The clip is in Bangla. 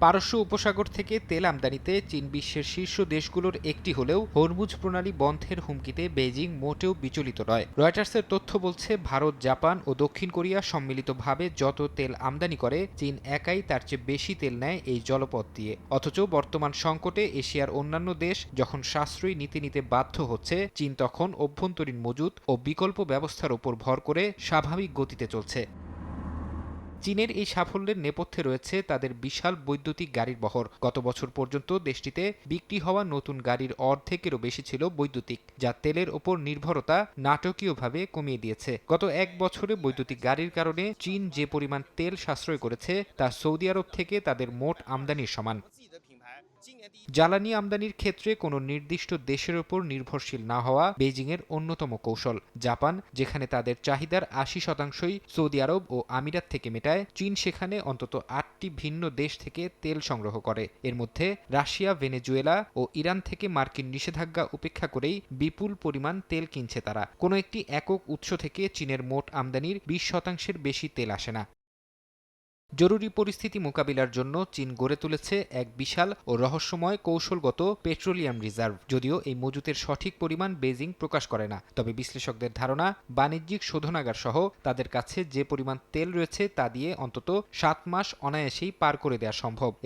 পারস্য উপসাগর থেকে তেল আমদানিতে চীন বিশ্বের শীর্ষ দেশগুলোর একটি হলেও হরমুজ প্রণালী বন্ধের হুমকিতে বেইজিং মোটেও বিচলিত নয়। রয়টার্সের তথ্য বলছে, ভারত, জাপান ও দক্ষিণ কোরিয়া সম্মিলিতভাবে যত তেল আমদানি করে, চীন একাই তার চেয়ে বেশি তেল নেয় এই জলপথ দিয়ে। অথচ বর্তমান সংকটে এশিয়ার অন্যান্য দেশ যখন সাশ্রয়ী নীতি নিতে বাধ্য হচ্ছে, চীন তখন অভ্যন্তরীণ মজুত ও বিকল্প ব্যবস্থার উপর ভর করে স্বাভাবিক গতিতে চলছে। চীনের এই সাফল্যের নেপথ্যে রয়েছে তাদের বিশাল বৈদ্যুতিক গাড়ির বহর। গত বছর পর্যন্ত দেশটিতে বিক্রি হওয়া নতুন গাড়ির অর্ধেকেরও বেশি ছিল বৈদ্যুতিক, যা তেলের ওপর নির্ভরতা নাটকীয়ভাবে কমিয়ে দিয়েছে। গত এক বছরে বৈদ্যুতিক গাড়ির কারণে চীন যে পরিমাণ তেল সাশ্রয় করেছে তা সৌদি আরব থেকে তাদের মোট আমদানির সমান। জ্বালানি আমদানির ক্ষেত্রে কোনো নির্দিষ্ট দেশের ওপর নির্ভরশীল না হওয়া বেইজিংয়ের অন্যতম কৌশল। জাপান, যেখানে তাদের চাহিদার ৮০%ই সৌদি আরব ও আমিরাত থেকে মেটায়, চীন সেখানে অন্তত ৮টি ভিন্ন দেশ থেকে তেল সংগ্রহ করে। এর মধ্যে রাশিয়া, ভেনেজুয়েলা ও ইরান থেকে মার্কিন নিষেধাজ্ঞা উপেক্ষা করেই বিপুল পরিমাণ তেল কিনছে তারা। কোনো একটি একক উৎস থেকে চীনের মোট আমদানির ২০%-এর বেশি তেল আসে না। জরুরি পরিস্থিতি মোকাবিলার জন্য চীন গড়ে তুলেছে এক বিশাল ও রহস্যময় কৌশলগত পেট্রোলিয়াম রিজার্ভ। যদিও এই মজুতের সঠিক পরিমাণ বেইজিং প্রকাশ করে না, তবে বিশ্লেষকদের ধারণা, বাণিজ্যিক শোধনাগার সহ তাদের কাছে যে পরিমাণ তেল রয়েছে তা দিয়ে অন্তত ৭ মাস অনায়াসেই পার করে দেওয়া সম্ভব।